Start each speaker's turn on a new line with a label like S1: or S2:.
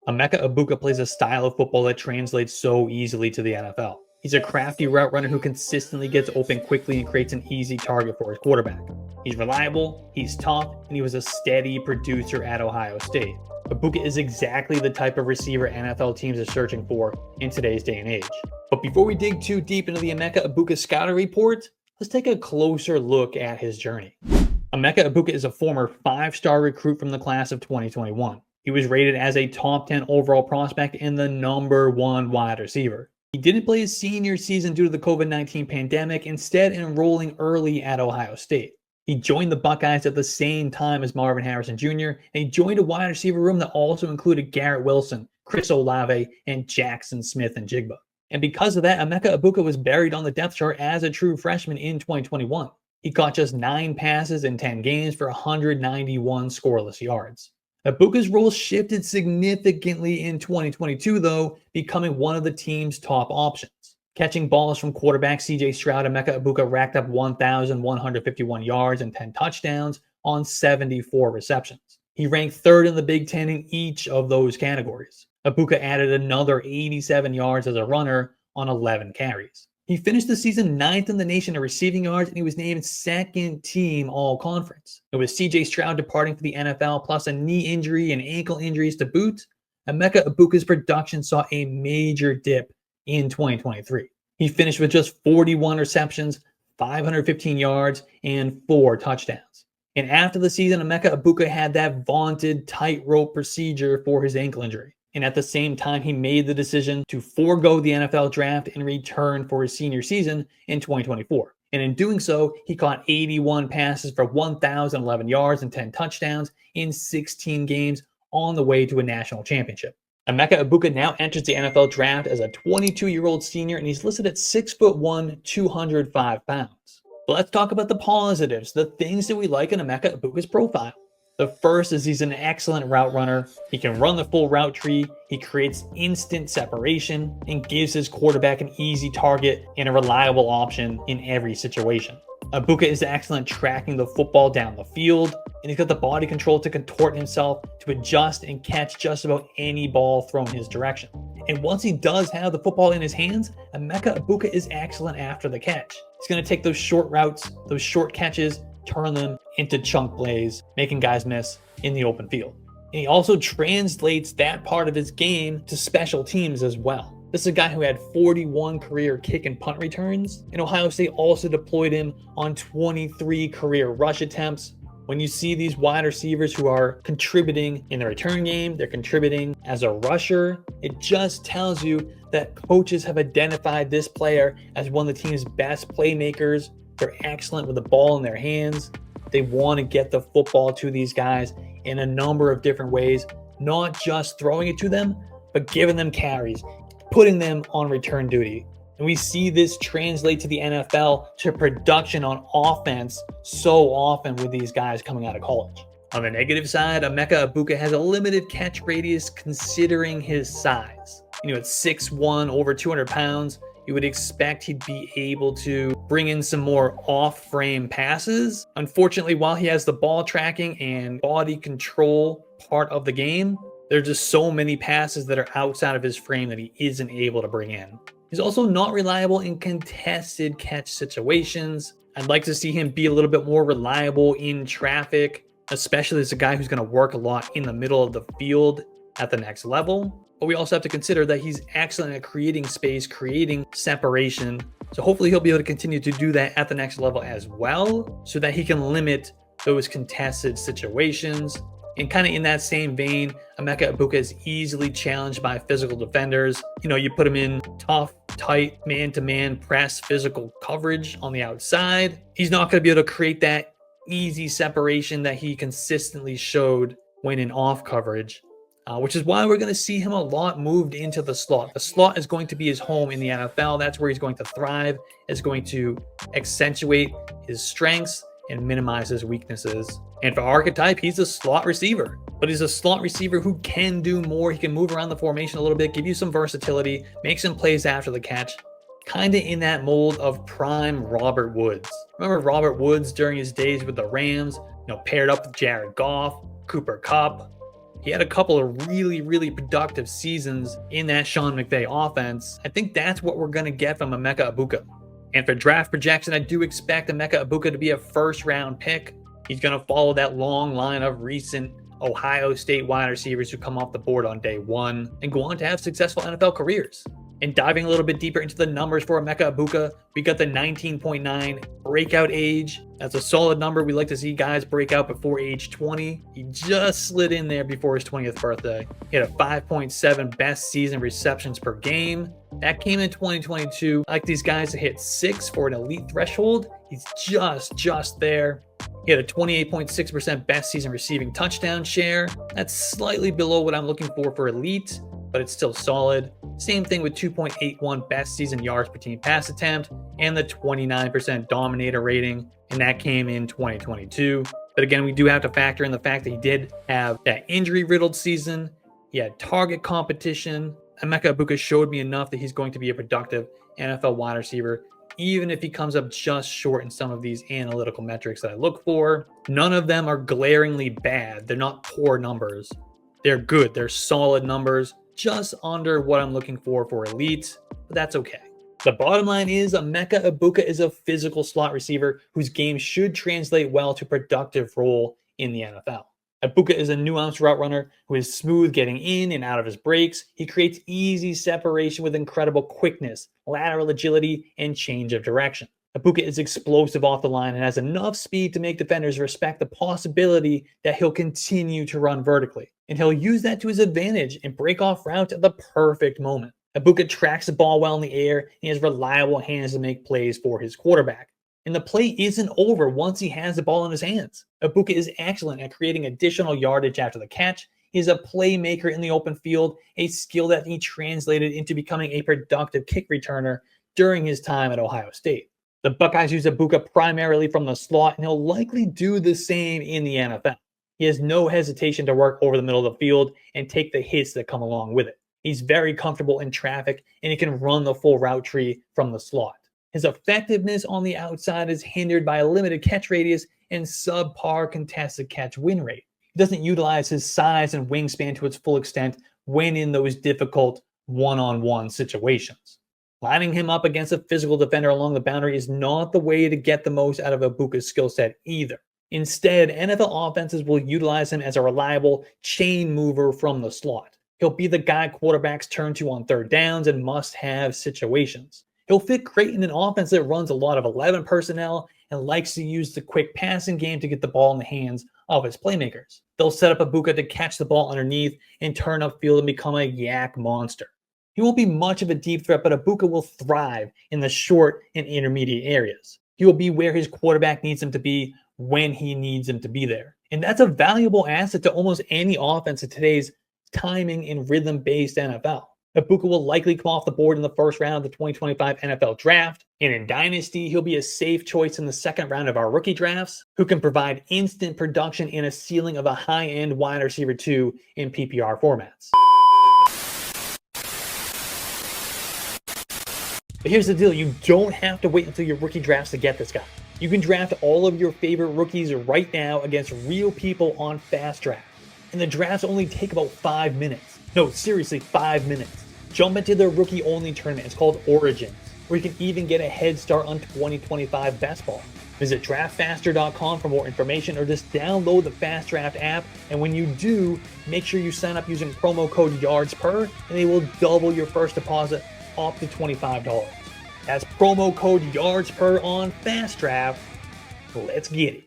S1: Emeka Egbuka plays a style of football that translates so easily to the NFL. He's a crafty route runner who consistently gets open quickly and creates an easy target for his quarterback. He's reliable, he's tough, and he was a steady producer at Ohio State. Egbuka is exactly the type of receiver NFL teams are searching for in today's day and age. But before we dig too deep into the Emeka Egbuka scouting report, let's take a closer look at his journey. Emeka Egbuka is a former 5-star recruit from the class of 2021. He was rated as a top 10 overall prospect and the #1 wide receiver. He didn't play his senior season due to the COVID-19 pandemic, instead enrolling early at Ohio State. He joined the Buckeyes at the same time as Marvin Harrison Jr., and he joined a wide receiver room that also included Garrett Wilson, Chris Olave, and Jackson Smith-Njigba. And because of that, Emeka Egbuka was buried on the depth chart as a true freshman in 2021. He caught just 9 passes in 10 games for 191 scoreless yards. Egbuka's role shifted significantly in 2022, though, becoming one of the team's top options. Catching balls from quarterback CJ Stroud, Emeka Egbuka racked up 1,151 yards and 10 touchdowns on 74 receptions. He ranked 3rd in the Big Ten in each of those categories. Egbuka added another 87 yards as a runner on 11 carries. He finished the season 9th in the nation in receiving yards, and he was named 2nd team all-conference. It was CJ Stroud departing for the NFL, plus a knee injury and ankle injuries to boot. Emeka Egbuka's production saw a major dip in 2023. He finished with just 41 receptions, 515 yards, and 4 touchdowns. And after the season, Emeka Egbuka had that vaunted tightrope procedure for his ankle injury. And at the same time, he made the decision to forego the NFL draft and return for his senior season in 2024. And in doing so, he caught 81 passes for 1,011 yards and 10 touchdowns in 16 games on the way to a national championship. Emeka Egbuka now enters the NFL draft as a 22-year-old senior, and he's listed at 6'1", 205 pounds. But let's talk about the positives, the things that we like in Emeka Egbuka's profile. The first is he's an excellent route runner. He can run the full route tree. He creates instant separation and gives his quarterback an easy target and a reliable option in every situation. Egbuka is excellent tracking the football down the field, and he's got the body control to contort himself to adjust and catch just about any ball thrown his direction. And once he does have the football in his hands, Emeka Egbuka is excellent after the catch. He's going to take those short routes, those short catches, turn them into chunk plays, making guys miss in the open field. And he also translates that part of his game to special teams as well. This is a guy who had 41 career kick and punt returns, and Ohio State also deployed him on 23 career rush attempts. When you see these wide receivers who are contributing in the return game, they're contributing as a rusher, it just tells you that coaches have identified this player as one of the team's best playmakers. They're excellent with the ball in their hands. They want to get the football to these guys in a number of different ways, not just throwing it to them, but giving them carries, putting them on return duty. And we see this translate to the NFL, to production on offense so often with these guys coming out of college. On the negative side, Emeka Egbuka has a limited catch radius considering his size. At 6'1", over 200 pounds, you would expect he'd be able to bring in some more off-frame passes. Unfortunately, while he has the ball tracking and body control part of the game, there's just so many passes that are outside of his frame that he isn't able to bring in. He's also not reliable in contested catch situations. I'd like to see him be a little bit more reliable in traffic, especially as a guy who's going to work a lot in the middle of the field at the next level. But we also have to consider that he's excellent at creating space, creating separation. So hopefully he'll be able to continue to do that at the next level as well, so that he can limit those contested situations. And kind of in that same vein, Emeka Egbuka is easily challenged by physical defenders. You put him in tough, tight, man-to-man press physical coverage on the outside. He's not going to be able to create that easy separation that he consistently showed when in off coverage. Which is why we're going to see him a lot moved into the slot. The slot is going to be his home in the NFL. That's where he's going to thrive. It's going to accentuate his strengths and minimize his weaknesses. And for archetype, he's a slot receiver. But he's a slot receiver who can do more. He can move around the formation a little bit, give you some versatility, make some plays after the catch. Kind of in that mold of prime Robert Woods. Remember Robert Woods during his days with the Rams, paired up with Jared Goff, Cooper Kupp. He had a couple of really productive seasons in that Sean McVay offense. I think that's what we're going to get from Emeka Egbuka. And for draft projection, I do expect Emeka Egbuka to be a first-round pick. He's going to follow that long line of recent Ohio State wide receivers who come off the board on day one and go on to have successful NFL careers. And diving a little bit deeper into the numbers for Emeka Egbuka, we got the 19.9 breakout age. That's a solid number. We like to see guys break out before age 20. He just slid in there before his 20th birthday. He had a 5.7 best season receptions per game. That came in 2022. I like these guys to hit 6 for an elite threshold. He's just there. He had a 28.6% best season receiving touchdown share. That's slightly below what I'm looking for elite, but it's still solid. Same thing with 2.81 best season yards per team pass attempt and the 29% dominator rating, and that came in 2022. But again, we do have to factor in the fact that he did have that injury-riddled season. He had target competition. Emeka Egbuka showed me enough that he's going to be a productive NFL wide receiver, even if he comes up just short in some of these analytical metrics that I look for. None of them are glaringly bad. They're not poor numbers. They're good. They're solid numbers, just under what I'm looking for elite, but that's okay. The bottom line is Emeka Egbuka is a physical slot receiver whose game should translate well to productive role in the NFL. Egbuka is a nuanced route runner who is smooth getting in and out of his breaks. He creates easy separation with incredible quickness, lateral agility, and change of direction. Egbuka is explosive off the line and has enough speed to make defenders respect the possibility that he'll continue to run vertically. And he'll use that to his advantage and break off routes at the perfect moment. Egbuka tracks the ball well in the air and he has reliable hands to make plays for his quarterback. And the play isn't over once he has the ball in his hands. Egbuka is excellent at creating additional yardage after the catch. He is a playmaker in the open field, a skill that he translated into becoming a productive kick returner during his time at Ohio State. The Buckeyes use Egbuka primarily from the slot, and he'll likely do the same in the NFL. He has no hesitation to work over the middle of the field and take the hits that come along with it. He's very comfortable in traffic, and he can run the full route tree from the slot. His effectiveness on the outside is hindered by a limited catch radius and subpar contested catch win rate. He doesn't utilize his size and wingspan to its full extent when in those difficult one-on-one situations. Lining him up against a physical defender along the boundary is not the way to get the most out of Egbuka's skill set either. Instead, NFL offenses will utilize him as a reliable chain mover from the slot. He'll be the guy quarterbacks turn to on third downs and must-have situations. He'll fit great in an offense that runs a lot of 11 personnel and likes to use the quick passing game to get the ball in the hands of its playmakers. They'll set up Egbuka to catch the ball underneath and turn upfield and become a yak monster. He won't be much of a deep threat, but Egbuka will thrive in the short and intermediate areas. He will be where his quarterback needs him to be when he needs him to be there. And that's a valuable asset to almost any offense in today's timing and rhythm-based NFL. Egbuka will likely come off the board in the first round of the 2025 NFL Draft. And in Dynasty, he'll be a safe choice in the second round of our rookie drafts, who can provide instant production and a ceiling of a high-end wide receiver 2 in PPR formats. But here's the deal, you don't have to wait until your rookie drafts to get this guy. You can draft all of your favorite rookies right now against real people on Fast Draft. And the drafts only take about 5 minutes. No, seriously, 5 minutes. Jump into their rookie-only tournament. It's called Origins, where you can even get a head start on 2025 best ball. Visit draftfaster.com for more information or just download the Fast Draft app. And when you do, make sure you sign up using promo code YARDSPER and they will double your first deposit up to $25. That's promo code YARDSPER on Fast Draft. Let's get it.